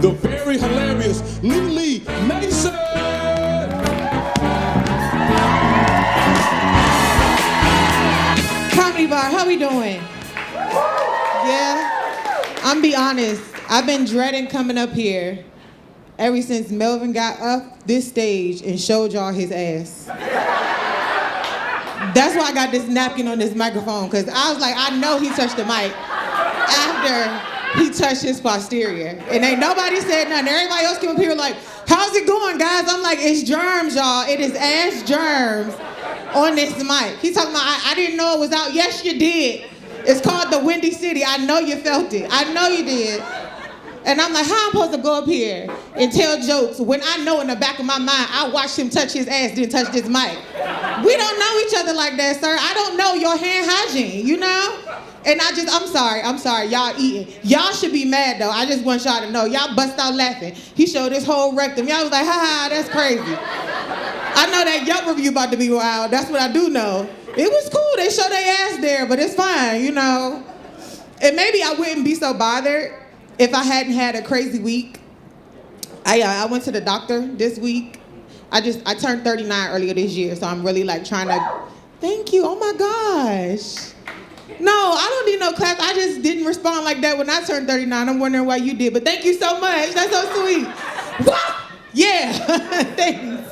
the very hilarious Lele Mason. Comedy bar, how we doing? Yeah? I'm be honest, I've been dreading coming up here ever since Melvin got up this stage and showed y'all his ass. That's why I got this napkin on this microphone, because I was like, I know he touched the mic after he touched his posterior. And ain't nobody said nothing. Everybody else came up here like, how's it going, guys? I'm like, it's germs, y'all. It is ass germs on this mic. He's talking about, I didn't know it was out. Yes, you did. It's called the Windy City. I know you felt it. I know you did. And I'm like, how am I supposed to go up here and tell jokes when I know in the back of my mind I watched him touch his ass, didn't touch this mic? We don't know each other like that, sir. I don't know your hand hygiene, you know? And I'm sorry, y'all eating. Y'all should be mad though. I just want y'all to know. Y'all bust out laughing. He showed his whole rectum. Y'all was like, ha, that's crazy. I know that Yelp review about to be wild. That's what I do know. It was cool. They showed their ass there, but it's fine, you know? And maybe I wouldn't be so bothered if I hadn't had a crazy week. I went to the doctor this week. I turned 39 earlier this year, so I'm really like trying to, thank you, oh my gosh. No, I don't need no claps. I just didn't respond like that when I turned 39. I'm wondering why you did, but thank you so much. That's so sweet. What? Yeah, thanks.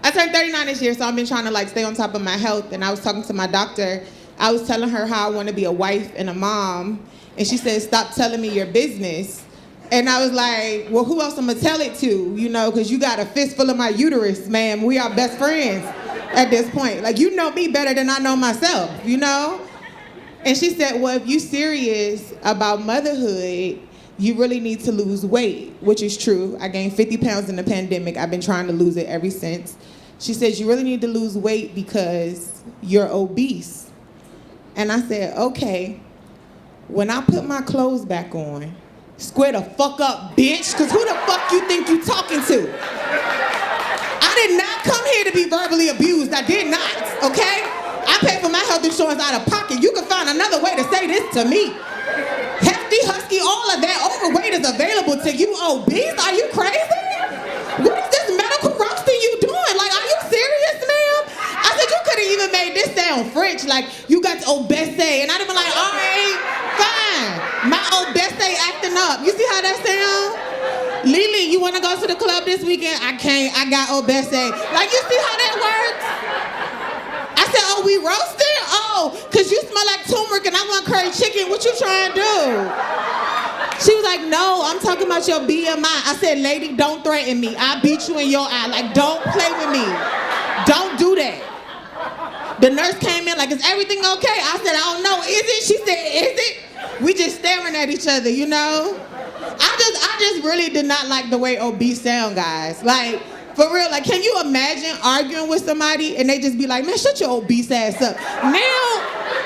I turned 39 this year, so I've been trying to like stay on top of my health, and I was talking to my doctor. I was telling her how I want to be a wife and a mom, and she said, stop telling me your business. And I was like, well, who else I'm gonna tell it to? You know, because you got a fistful of my uterus, ma'am. We are best friends at this point. Like, you know me better than I know myself, you know? And she said, well, if you're serious about motherhood, you really need to lose weight, which is true. I gained 50 pounds in the pandemic. I've been trying to lose it ever since. She says, you really need to lose weight because you're obese. And I said, okay. When I put my clothes back on, square the fuck up, bitch, because who the fuck you think you talking to? I did not come here to be verbally abused. I did not, okay? I pay for my health insurance out of pocket. You can find another way to say this to me. Hefty, husky, all of that overweight is available to you. Obese? Are you crazy? What is this medical roasting you doing? Like, are you serious, ma'am? I said, you could have even made this sound French, like, you got obese, and I'd have been like, all right, fine. My obese acting up. You see how that sound? Lele, you want to go to the club this weekend? I can't. I got obese. Like, you see how that works? I said, oh, we roasting? Oh, because you smell like turmeric and I want curry chicken. What you trying to do? She was like, no, I'm talking about your BMI. I said, lady, don't threaten me. I beat you in your eye. Like, don't play with me. Don't do that. The nurse came in like, is everything okay? I said, I don't know. Is it? She said, is it? We just staring at each other, you know? I just really did not like the way obese sound, guys. Like, for real, like, can you imagine arguing with somebody and they just be like, man, shut your obese ass up. Now,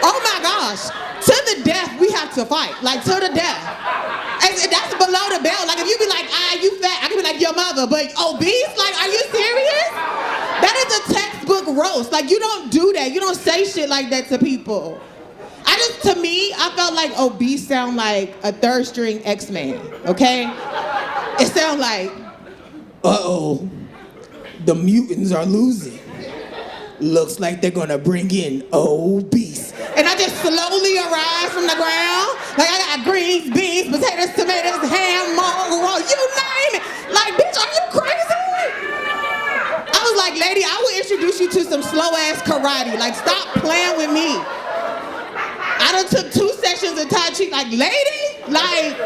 oh my gosh, to the death, we have to fight. Like, to the death. And that's below the belt. Like, if you be like, you fat, I can be like, your mother. But obese? Like, are you serious? That is a textbook roast. Like, you don't do that. You don't say shit like that to people. To me, I felt like obese sound like a third string X-Man, okay? It sound like, uh-oh, the mutants are losing. Looks like they're gonna bring in obese. And I just slowly arise from the ground. Like, I got greens, beans, potatoes, tomatoes, ham, roll, you name it. Like, bitch, are you crazy? I was like, lady, I will introduce you to some slow-ass karate. Like, stop playing with me. I done took 2 sessions of Tai Chi, like, lady? Like,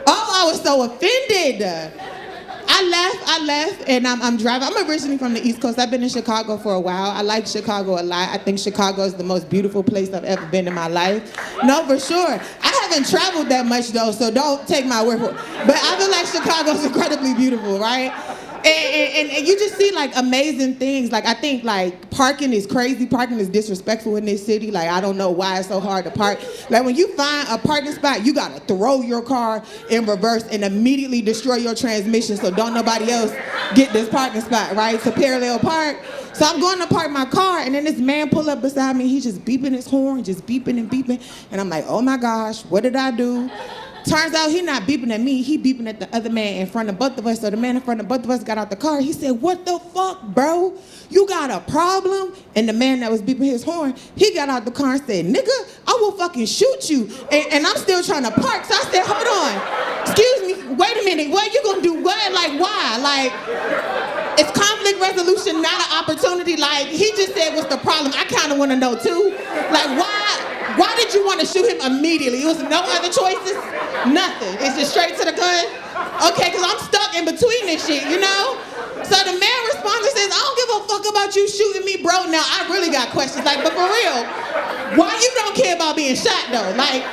oh, I was so offended. I left, and I'm driving. I'm originally from the East Coast. I've been in Chicago for a while. I like Chicago a lot. I think Chicago is the most beautiful place I've ever been in my life. No, for sure. I haven't traveled that much, though, so don't take my word for it. But I feel like Chicago's incredibly beautiful, right? And you just see, like, amazing things. Like, I think, like, parking is crazy. Parking is disrespectful in this city. Like, I don't know why it's so hard to park. Like, when you find a parking spot, you gotta throw your car in reverse and immediately destroy your transmission so don't nobody else get this parking spot, right? It's a parallel park. So I'm going to park my car, and then this man pull up beside me. He's just beeping his horn, just beeping and beeping. And I'm like, oh my gosh, what did I do? Turns out he not beeping at me, he beeping at the other man in front of both of us. So the man in front of both of us got out the car. He said, what the fuck, bro? You got a problem? And the man that was beeping his horn, he got out the car and said, nigga, I will fucking shoot you. And I'm still trying to park. So I said, hold on. Excuse me, wait a minute. What you gonna do? What? Like, why? Like, it's conflict resolution, not an opportunity. Like, he just said, what's the problem? I kind of want to know too. Like, why did you want to shoot him immediately? It was no other choices? Nothing. It's just straight to the gun? Okay, because I'm stuck in between this shit, you know? So the man responds and says, I don't give a fuck about you shooting me, bro. Now, I really got questions. Like, but for real, why you don't care about being shot, though? Like,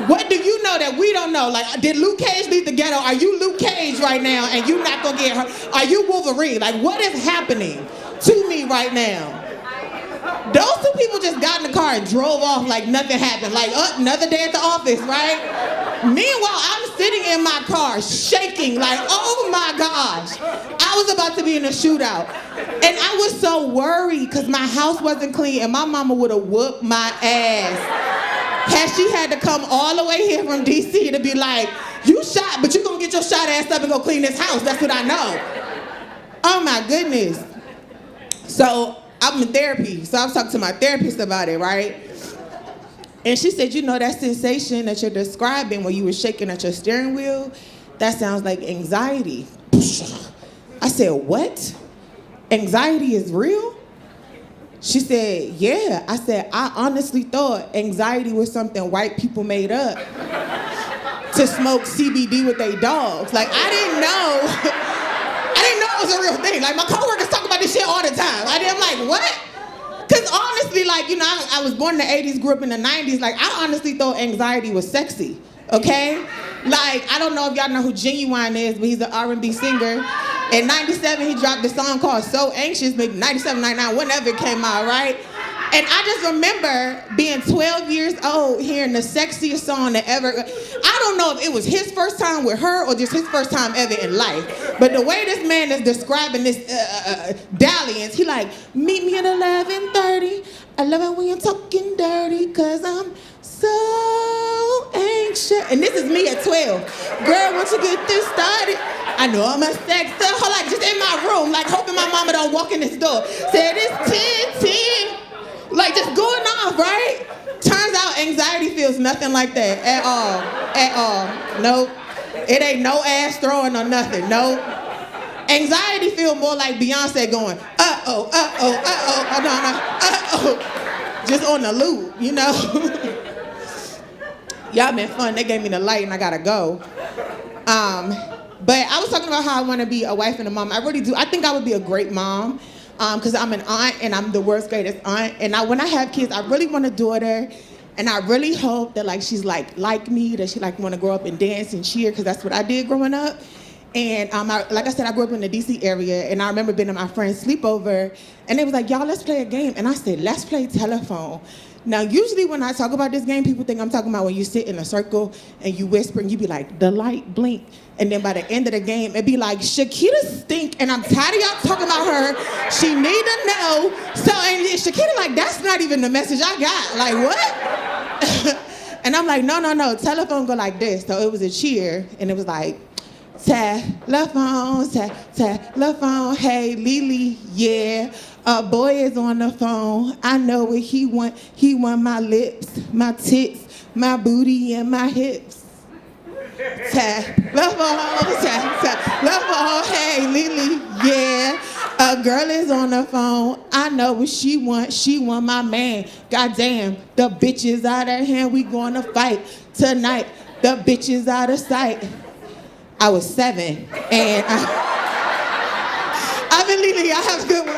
what do you know that we don't know? Like, did Luke Cage leave the ghetto? Are you Luke Cage right now and you not gonna get hurt? Are you Wolverine? Like, what is happening to me right now? Those two people just got in the car and drove off like nothing happened. Like, another day at the office, right? Meanwhile, I'm sitting in my car shaking like, oh my gosh. I was about to be in a shootout. And I was so worried because my house wasn't clean and my mama would have whooped my ass. Had she had to come all the way here from DC to be like, you shot, but you gonna get your shot ass up and go clean this house. That's what I know. Oh my goodness. So I'm in therapy. So I was talking to my therapist about it, right? And she said, you know, that sensation that you're describing when you were shaking at your steering wheel, that sounds like anxiety. I said, what? Anxiety is real? She said, yeah. I said, I honestly thought anxiety was something white people made up to smoke CBD with their dogs. Like, I didn't know it was a real thing. Like, my coworkers talk about this shit all the time. I'm like, what? Because honestly, like, you know, I was born in the 80s, grew up in the 90s. Like, I honestly thought anxiety was sexy, okay? Like, I don't know if y'all know who Genuine is, but he's an R&B singer. In 97, he dropped a song called So Anxious, maybe 97, 99, whenever it came out, right? And I just remember being 12 years old, hearing the sexiest song that ever, I don't know if it was his first time with her or just his first time ever in life. But the way this man is describing this dalliance, he like, meet me at 11:30. I love it when you're talking dirty, cause I'm so anxious. And this is me at 12. Girl, once you get this started, I know I'm a sex star. Like, just in my room, like hoping my mama don't walk in this door. Said it's 10. Like, just going off, right? Turns out anxiety feels nothing like that at all. At all. Nope. It ain't no ass throwing or nothing. Nope. Anxiety feels more like Beyonce going, uh-oh, uh-oh, uh-oh, oh, no, uh-oh. Just on the loop, you know? Y'all been fun. They gave me the light and I gotta go. But I was talking about how I want to be a wife and a mom. I really do. I think I would be a great mom. Because I'm an aunt and I'm the world's greatest aunt. And when I have kids, I really want a daughter. And I really hope that like she's like me, that she like want to grow up and dance and cheer, because that's what I did growing up. And like I said, I grew up in the DC area, and I remember being at my friend's sleepover, and they was like, y'all, let's play a game. And I said, let's play telephone. Now, usually when I talk about this game, people think I'm talking about when you sit in a circle and you whisper and you be like, the light blink. And then by the end of the game, it'd be like, Shakita stink, and I'm tired of y'all talking about her. She need to know. So, and Shakita like, that's not even the message I got. Like, what? And I'm like, no. Telephone go like this. So it was a cheer, and it was like, telephone, telephone, hey, Lele, yeah. A boy is on the phone. I know what he want. He want my lips, my tits, my booty, and my hips. Telephone, hey, Lele, yeah. A girl is on the phone. I know what she want. She want my man. Goddamn, the bitch is out of hand. We gonna fight tonight. The bitch is out of sight. I was 7, and I've been Lele. I have a good one.